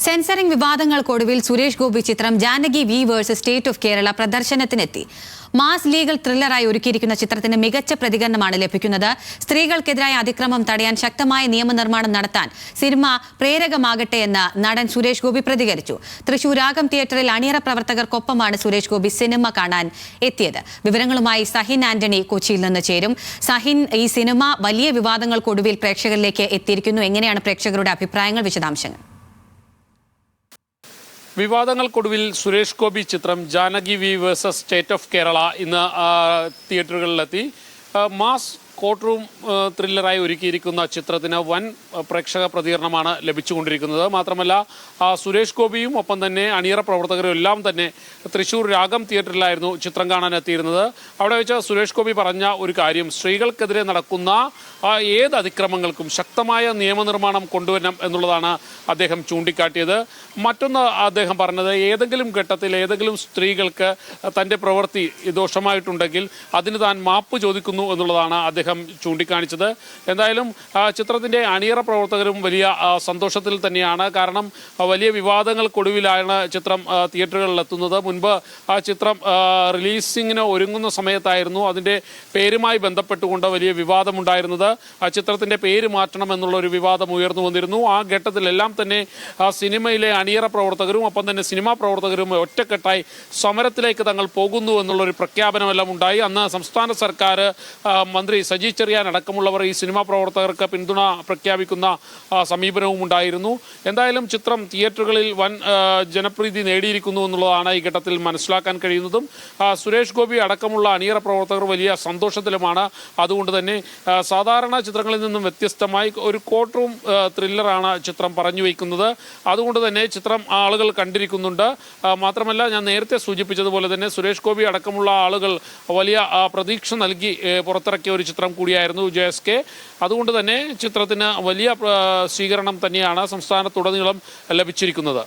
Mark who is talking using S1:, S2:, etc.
S1: Censoring വിവാദങ്ങൾക്കൊടുവിൽ Suresh Gopi ചിത്രം Janaki V versus state of Kerala പ്രദർശനത്തിനെത്തി. Mass legal ത്രില്ലറായി ഒരുക്കിയിരിക്കുന്ന ചിത്രത്തിന് മികച്ച പ്രതികരണമാണ് ലഭിക്കുന്നത്. സ്ത്രീകൾക്കെതിരായ അതിക്രമം തടയാൻ ശക്തമായ നിയമനിർമ്മാണം നടത്താൻ സിനിമ പ്രേരകമാകട്ടെ എന്ന് നടൻ സുരേഷ് ഗോപി പ്രതികരിച്ചു. തൃശൂർ രാഗം തിയേറ്ററിൽ അണിയറ പ്രവർത്തകർക്കൊപ്പമാണ് സുരേഷ് ഗോപി സിനിമ കാണാൻ എത്തിയത്. വിവരങ്ങളുമായി സഹിൻ ആന്റണി കൊച്ചിയിൽ നിന്ന് ചേരും. സഹിൻ, ഈ സിനിമ വലിയ വിവാദങ്ങൾക്കൊടുവിൽ പ്രേക്ഷകരിലേക്ക് എത്തിയിരിക്കുന്നു. എങ്ങനെയാണ് പ്രേക്ഷകരുടെ അഭിപ്രായങ്ങൾ? വിശദാംശങ്ങൾ.
S2: വിവാദങ്ങൾക്കൊടുവിൽ സുരേഷ് ഗോപി ചിത്രം Janaki V versus state of Kerala ഇന്ന് തിയേറ്ററുകളിലെത്തി. മാസ് കോർട്ട് റൂം ത്രില്ലറായി ഒരുക്കിയിരിക്കുന്ന ചിത്രത്തിന് വൻ പ്രേക്ഷക പ്രതികരണമാണ് ലഭിച്ചുകൊണ്ടിരിക്കുന്നത്. മാത്രമല്ല സുരേഷ് ഗോപിയും ഒപ്പം തന്നെ അണിയറ പ്രവർത്തകരും എല്ലാം തന്നെ തൃശൂർ രാഗം തിയേറ്ററിലായിരുന്നു ചിത്രം കാണാൻ എത്തിയിരുന്നത്. അവിടെ വെച്ച് സുരേഷ് ഗോപി പറഞ്ഞ ഒരു കാര്യം, സ്ത്രീകൾക്കെതിരെ നടക്കുന്ന ഏത് അതിക്രമങ്ങൾക്കും ശക്തമായ നിയമനിർമ്മാണം കൊണ്ടുവരണം എന്നുള്ളതാണ് അദ്ദേഹം ചൂണ്ടിക്കാട്ടിയത്. മറ്റൊന്ന് അദ്ദേഹം പറഞ്ഞത്, ഏതെങ്കിലും ഘട്ടത്തിൽ ഏതെങ്കിലും സ്ത്രീകൾക്ക് തൻ്റെ പ്രവൃത്തി ദോഷമായിട്ടുണ്ടെങ്കിൽ അതിന് താൻ മാപ്പ് ചോദിക്കുന്നു എന്നുള്ളതാണ് അദ്ദേഹം ചൂണ്ടിക്കാണിച്ചത്. എന്തായാലും ചിത്രത്തിൻ്റെ അണിയറ പ്രവർത്തകരും വലിയ സന്തോഷത്തിൽ തന്നെയാണ്. കാരണം വലിയ വിവാദങ്ങൾക്കൊടുവിലാണ് ചിത്രം തിയേറ്ററുകളിലെത്തുന്നത്. മുൻപ് ആ ചിത്രം റിലീസിങ്ങിന് ഒരുങ്ങുന്ന സമയത്തായിരുന്നു അതിൻ്റെ പേരുമായി ബന്ധപ്പെട്ടുകൊണ്ട് വലിയ വിവാദമുണ്ടായിരുന്നത്. ആ ചിത്രത്തിൻ്റെ പേര് മാറ്റണം എന്നുള്ളൊരു വിവാദം ഉയർന്നു വന്നിരുന്നു. ആ ഘട്ടത്തിലെല്ലാം തന്നെ സിനിമയിലെ അണിയറ പ്രവർത്തകരും ഒപ്പം തന്നെ സിനിമാ പ്രവർത്തകരും ഒറ്റക്കെട്ടായി സമരത്തിലേക്ക് തങ്ങൾ പോകുന്നു എന്നുള്ളൊരു പ്രഖ്യാപനമെല്ലാം ഉണ്ടായി. അന്ന് സംസ്ഥാന സർക്കാർ മന്ത്രി സജി ചെറിയാൻ അടക്കമുള്ളവർ ഈ സിനിമാ പ്രവർത്തകർക്ക് പിന്തുണ പ്രഖ്യാപിക്കുന്ന സമീപനവും ഉണ്ടായിരുന്നു. എന്തായാലും ചിത്രം തിയേറ്ററുകളിൽ വൻ ജനപ്രീതി നേടിയിരിക്കുന്നു എന്നുള്ളതാണ് ഈ ഘട്ടത്തിൽ മനസ്സിലാക്കാൻ കഴിയുന്നതും. സുരേഷ് ഗോപി അടക്കമുള്ള അണിയറ പ്രവർത്തകർ വലിയ സന്തോഷത്തിലുമാണ്. അതുകൊണ്ട് തന്നെ സാധാരണ ചിത്രങ്ങളിൽ നിന്നും വ്യത്യസ്തമായി ഒരു കോർട്ട് റൂം ത്രില്ലറാണ് ചിത്രം പറഞ്ഞു വയ്ക്കുന്നത്. അതുകൊണ്ട് തന്നെ ചിത്രം ആളുകൾ കണ്ടിരിക്കുന്നുണ്ട്. മാത്രമല്ല, ഞാൻ നേരത്തെ സൂചിപ്പിച്ചതുപോലെ തന്നെ സുരേഷ് ഗോപി അടക്കമുള്ള ആളുകൾ വലിയ പ്രതീക്ഷ നൽകി പുറത്തിറക്കിയ ഒരു ചിത്രം കൂടിയായിരുന്നു JSK. അതുകൊണ്ട് തന്നെ ചിത്രത്തിന് വലിയ സ്വീകരണം തന്നെയാണ് സംസ്ഥാനത്തുടനീളം ലഭിച്ചിരിക്കുന്നത്.